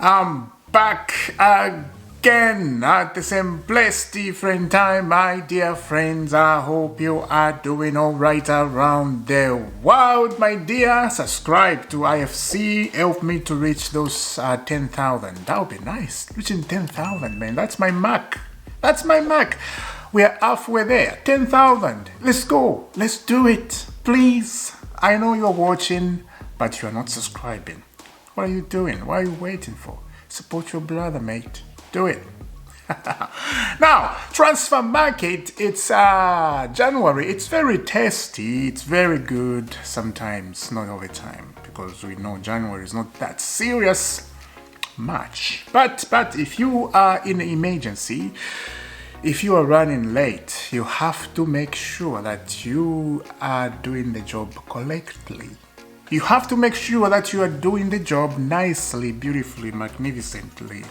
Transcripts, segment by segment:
I'm back again at the same place, different time, my dear friends. I hope you are doing all right around the world, my dear. Subscribe to IFC, help me to reach those 10,000. That would be nice, reaching 10,000, man. That's my mark. That's my mark. We are halfway there, 10,000. Let's go. Let's do it, please. I know you're watching, but you're not subscribing. What are you doing? What are you waiting for? Support your brother, mate. Do it. Now, transfer market, it's January. It's very tasty. It's very good. Sometimes, not all the time, because we know January is not that serious much. But if you are in an emergency, if you are running late, you have to make sure that you are doing the job correctly. You have to make sure that you are doing the job nicely, beautifully, magnificently,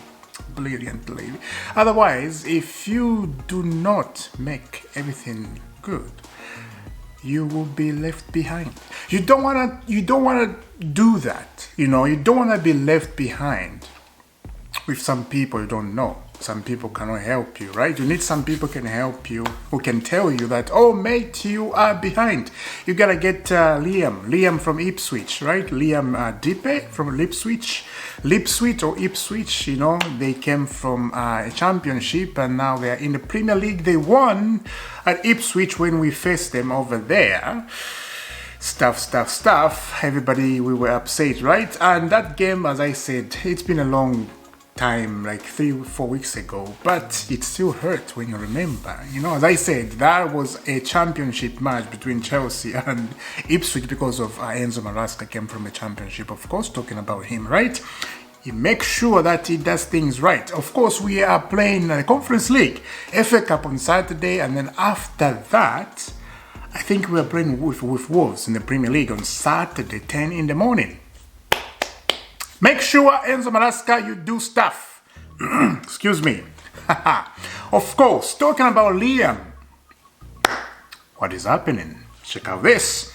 brilliantly. Otherwise, if you do not make everything good, you will be left behind. You don't wanna do that. You don't wanna be left behind with some people you don't know. Some people cannot help you, right? You need some people can help you, who can tell you that, oh, mate, you are behind. You gotta get Liam from Ipswich, right? Liam Dipe from Ipswich or Ipswich, they came from a championship and now they're in the Premier League. They won at Ipswich when we faced them over there. Stuff. Everybody, we were upset, right? And that game, as I said, it's been a long time, like 3-4 weeks ago, but it still hurts when you remember. As I said, that was a championship match between Chelsea and Ipswich because of Enzo Maresca came from a championship, of course, talking about him, right? He makes sure that he does things right. Of course, we are playing the Conference League, FA Cup on Saturday, and then after that, I think we are playing with Wolves in the Premier League on Saturday, 10 in the morning. Make sure, Enzo Maresca, you do stuff. Excuse me. Of course, talking about Liam. What is happening? Check out this.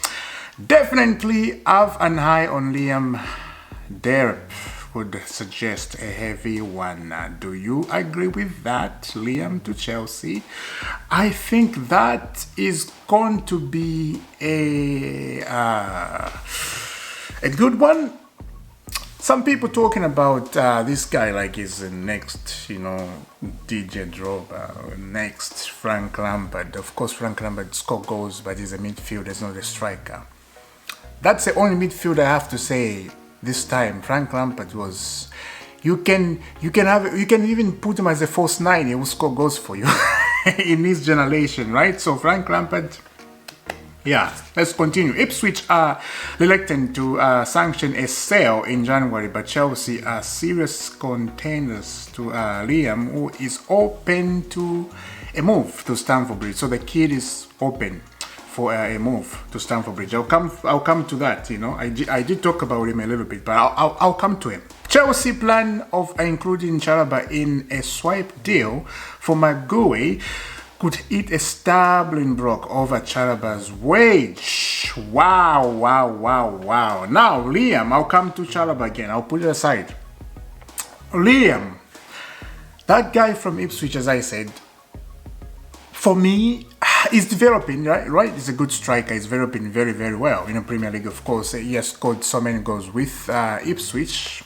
Definitely have an eye on Liam. Delap would suggest a heavy one. Do you agree with that, Liam to Chelsea? I think that is going to be a good one. Some people talking about this guy like he's the next, DJ Drogba, next Frank Lampard. Of course, Frank Lampard scores goals, but he's a midfielder, he's not a striker. That's the only midfielder I have to say this time. Frank Lampard was. You can even put him as a false nine. He will score goals for you in his generation, right? So Frank Lampard. Yeah, let's continue. Ipswich are reluctant to sanction a sale in January, but Chelsea are serious contenders to Liam, who is open to a move to Stamford Bridge. So the kid is open for a move to Stamford Bridge. I'll come to that. I did talk about him a little bit, but I'll come to him. Chelsea plan of including Chalobah in a swipe deal for Guehi could eat a stumbling block over Chalobah's wage. Wow. Now, Liam, I'll come to Chalobah again. I'll put it aside. Liam, that guy from Ipswich, as I said, for me, is developing, right? He's a good striker. He's developing very, very well in the Premier League, of course. He has scored so many goals with Ipswich,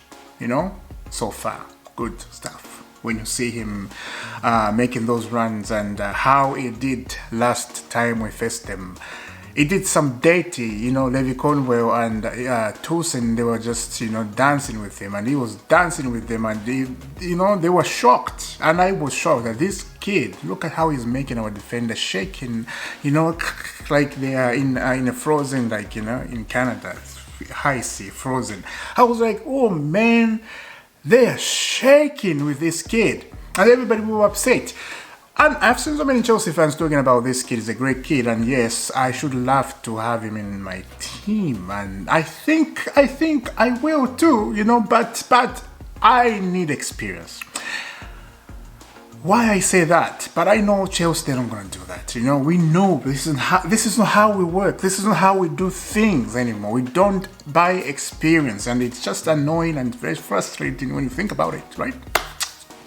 so far. Good stuff. When you see him making those runs and how he did last time we faced them. He did some dirty, Levi Conwell and Toussaint, they were just, dancing with him, and he was dancing with them, and they were shocked. And I was shocked that this kid, look at how he's making our defender shaking, like they are in a frozen, like, in Canada, high sea, frozen. I was like, oh man, they're shaking with this kid, and everybody were upset. And I've seen so many Chelsea fans talking about this kid. He's a great kid, and yes, I should love to have him in my team, and I think I will too, but I need experience. Why I say that? But I know Chelsea, they're not going to do that. You know, we know this is not how we work. This is not how we do things anymore. We don't buy experience, and it's just annoying and very frustrating when you think about it, right?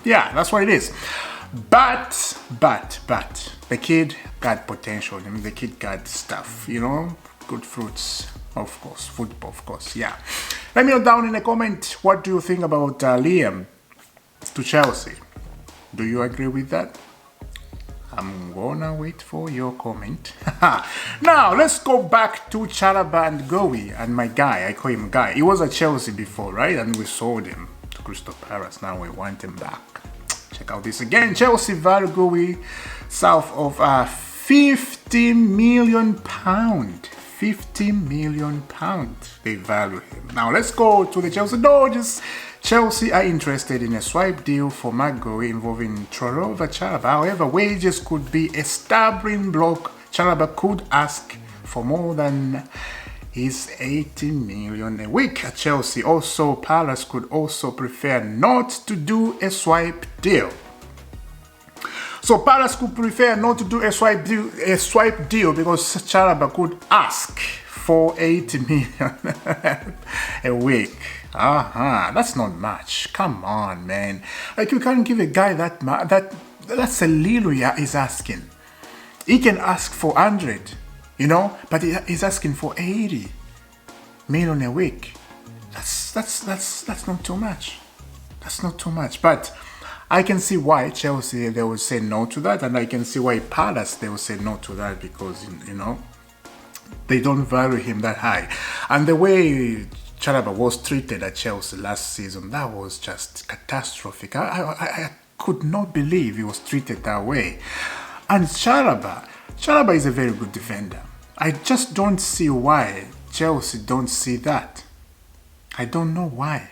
Yeah, that's what it is. But the kid got potential. I mean, the kid got stuff, you know, good fruits, of course, football, of course, yeah. Let me know down in the comment, what do you think about Liam to Chelsea? Do you agree with that? I'm gonna wait for your comment. Now, let's go back to Chalobah and Guehi and my guy. I call him Guy. He was at Chelsea before, right? And we sold him to Crystal Palace. Now we want him back. Check out this again. Chelsea value Guehi south of £50 million. £50 million they value him. Now let's go to the Chelsea Dodgers. Chelsea are interested in a swipe deal for Guehi involving Chalobah. However, wages could be a stubborn block. Chalobah could ask for more than his 18 million a week at Chelsea. Also, Palace could also prefer not to do a swipe deal. So Palace could prefer not to do a swipe deal because Chalobah could ask for 80 million a week. That's not much. Come on, man. Like, you can't give a guy that much. That's a little he's asking. He can ask for 100, you know, but he's asking for 80 million a week. That's not too much. That's not too much. But I can see why Chelsea, they will say no to that, and I can see why Palace, they will say no to that, because, you know, they don't value him that high. And the way Chalobah was treated at Chelsea last season, that was just catastrophic. I could not believe he was treated that way. And Chalobah is a very good defender. I just don't see why Chelsea don't see that. I don't know why.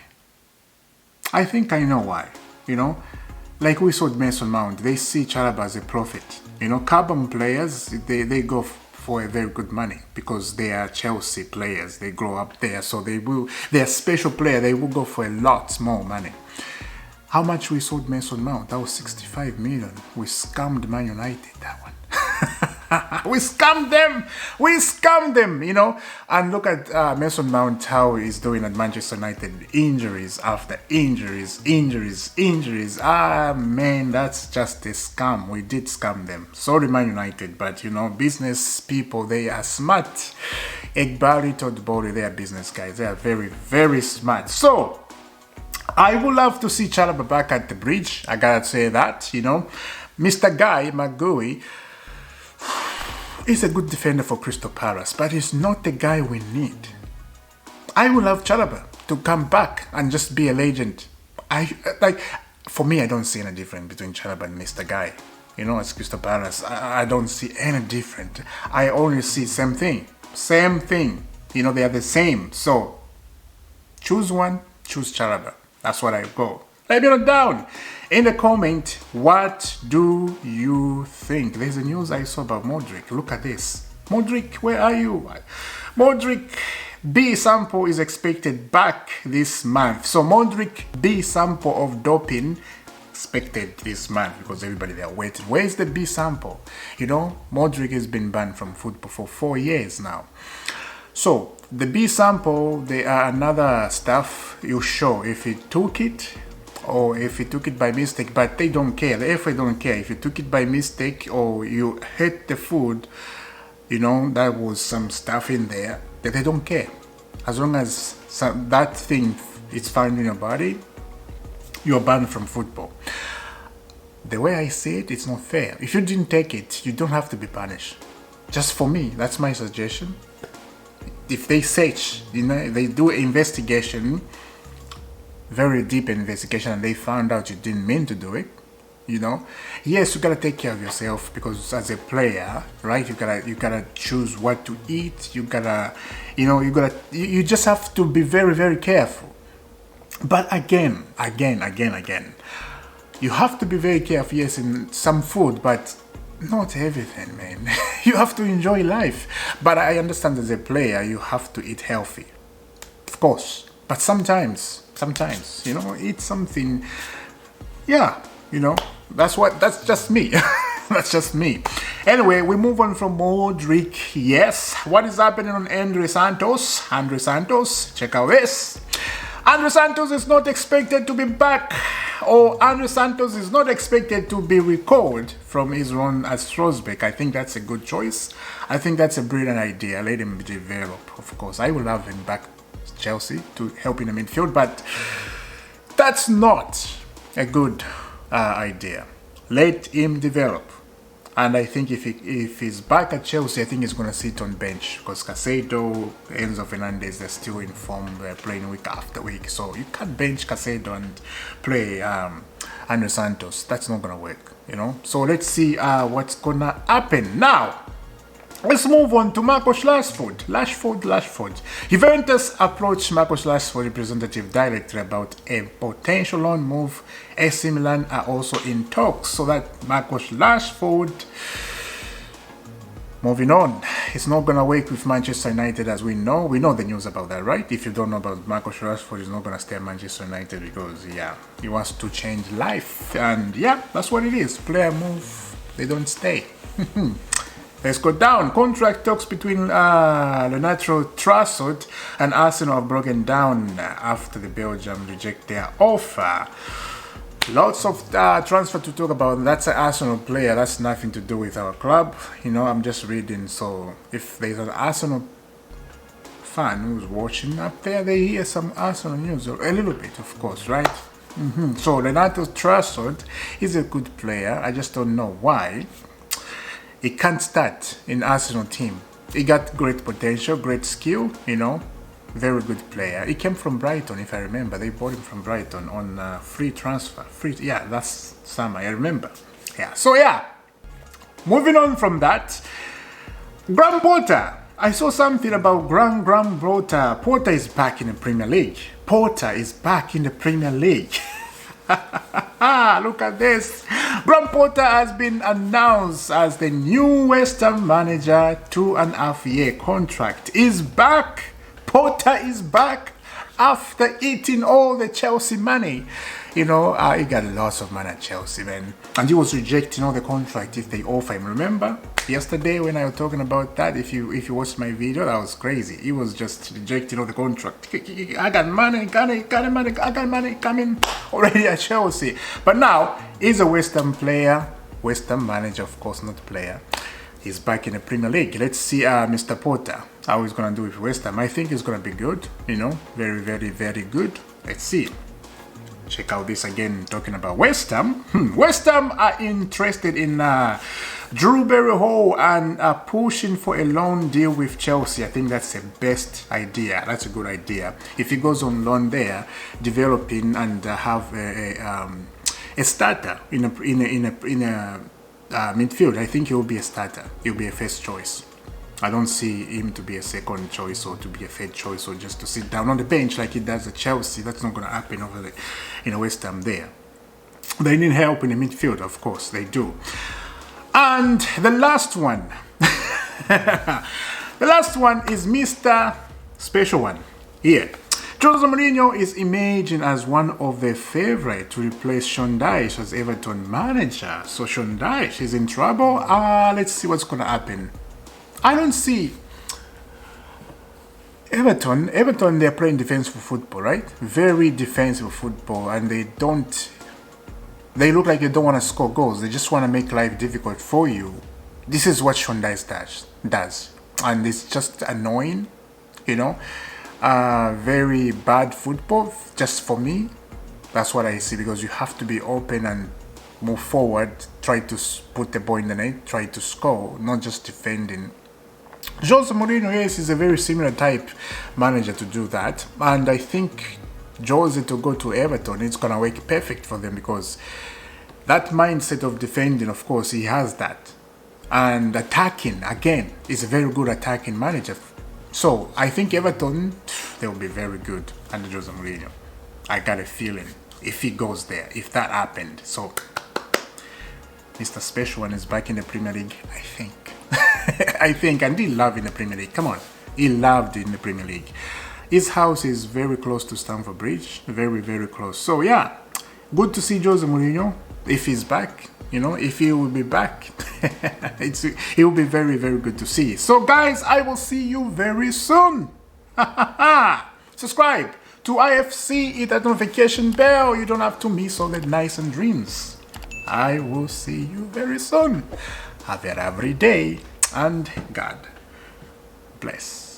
I think I know why, you know. Like we saw with Mason Mount, they see Chalobah as a prophet. You know, carbon players, they go for a very good money because they are Chelsea players. They grow up there, so they're special player. They will go for a lot more money. How much we sold Mason Mount? That was 65 million. We scammed Man United, that one. We scammed them, you know. And look at Mason Mount, how he's doing at Manchester United. Injuries after injuries. Man, that's just a scam. We did scam them. Sorry, Man United, but, you know, business people, they are smart. Egbari told Bori, they are business guys. They are very, very smart. So I would love to see Chalobah back at the bridge. I gotta say that, you know. Mr. Guy Guehi is a good defender for Crystal Palace, but he's not the guy we need. I would love Chalobah to come back and just be a legend. For me, I don't see any difference between Chalobah and Mr. Guy. You know, as Crystal Palace, I don't see any different. I only see same thing. You know, they are the same. So choose one, choose Chalobah. That's what I go. Let me know down in the comment, what do you think? There's a news I saw about Modric. Look at this. Modric, where are you? Modric B sample is expected back this month. So Modric B sample of doping expected this month, because everybody they are waiting. Where's the B sample? You know, Modric has been banned from football for 4 years now. So the B sample, there are another stuff you show if he took it or if you took it by mistake, but they don't care. The FA don't care if you took it by mistake or you ate the food, you know, that was some stuff in there. They don't care. As long as that thing is found in your body, you're banned from football. The way I see it, it's not fair. If you didn't take it, you don't have to be punished. Just for me, that's my suggestion. If they search, you know, they do investigation, very deep investigation, and they found out you didn't mean to do it, you know, yes, you gotta take care of yourself, because as a player, right, you gotta choose what to eat. You gotta, you know, you just have to be very, very careful. But again, you have to be very careful. Yes, in some food, but not everything, man. You have to enjoy life. But I understand as a player, you have to eat healthy, of course. But sometimes, you know, eat something, yeah, you know, That's just me. That's just me. Anyway, we move on from Modric. Yes. What is happening on Andre Santos? Andre Santos, check out this. Andre Santos is not expected to be back, or Andre Santos is not expected to be recalled from his run at Strasbourg. I think that's a good choice. I think that's a brilliant idea. Let him develop, of course. I will have him back Chelsea to help in the midfield, but that's not a good idea. Let him develop. And I think if he's back at Chelsea, I think he's going to sit on bench because Caicedo, Enzo Fernandez, they're still in form. They're playing week after week. So you can't bench Caicedo and play Andre Santos. That's not going to work, you know. So let's see what's going to happen. Now, let's move on to Marcus Rashford. Juventus approached Marcus Rashford, representative director, about a potential loan move. AC Milan are also in talks, so that Marcus Rashford, moving on, it's not going to work with Manchester United, as we know. We know the news about that, right? If you don't know about Marcus Rashford, he's not going to stay at Manchester United because, yeah, he wants to change life. And, yeah, that's what it is. Player move, they don't stay. Let's go down. Contract talks between Leonardo Trossard and Arsenal have broken down after the Belgium reject their offer. Lots of transfer to talk about. That's an Arsenal player. That's nothing to do with our club. You know, I'm just reading. So if there's an Arsenal fan who's watching up there, they hear some Arsenal news. A little bit, of course, right? So Leonardo Trossard is a good player. I just don't know why he can't start in Arsenal team. He got great potential, great skill, you know, very good player. He came from Brighton, if I remember. They bought him from Brighton on free transfer. Yeah, that's summer, I remember. Yeah, so yeah, moving on from that, Graham Potter. I saw something about Graham Potter. Potter is back in the Premier League. Potter is back in the Premier League. Look at this. Graham Potter has been announced as the new West Ham manager. 2.5-year contract is back. Potter is back after eating all the Chelsea money. You know, he got lots of money at Chelsea, man. And he was rejecting all the contract if they offer him. Remember yesterday when I was talking about that? If you watched my video, that was crazy. He was just rejecting all the contract. I got money, I got money coming already at Chelsea. But now he's a West Ham player, West Ham manager, of course, not player. He's back in the Premier League. Let's see Mr. Potter, how he's going to do with West Ham. I think he's going to be good, you know, very, very, very good. Let's see. Check out this again, talking about West Ham. West Ham are interested in Drew Berry and are pushing for a loan deal with Chelsea. I think that's the best idea. That's a good idea. If he goes on loan there, developing and have a starter in a midfield, I think he will be a starter. He'll be a first choice. I don't see him to be a second choice or to be a third choice or just to sit down on the bench like he does at Chelsea. That's not going to happen over there in West Ham there. They need help in the midfield, of course, they do. And the last one, the last one is Mr. Special One here. Jose Mourinho is emerging as one of the favourites to replace Sean Dyche as Everton manager. So Sean Dyche is in trouble. Let's see what's going to happen. I don't see Everton, they're playing defensive football, right? Very defensive football, and they look like they don't want to score goals. They just want to make life difficult for you. This is what Sean Dyche does. And it's just annoying, you know. Very bad football, just for me. That's what I see, because you have to be open and move forward, try to put the ball in the net, try to score, not just defending. Jose Mourinho, yes, is a very similar type manager to do that, and I think Jose to go to Everton, it's gonna work perfect for them, because that mindset of defending, of course, he has that, and attacking again is a very good attacking manager. So I think Everton, they'll be very good under Jose Mourinho. I got a feeling if he goes there, if that happened. So Mr. Special One is back in the Premier League, I think. I think, and he loved in the Premier League. Come on, he loved in the Premier League. His house is very close to Stamford Bridge, very, very close. So yeah, good to see Jose Mourinho. if he's back, if he will be back. It will be very, very good to see. So guys, I will see you very soon. Subscribe to IFC, hit that notification bell. You don't have to miss all the nice and dreams. I will see you very soon. Have a lovely day, and God bless.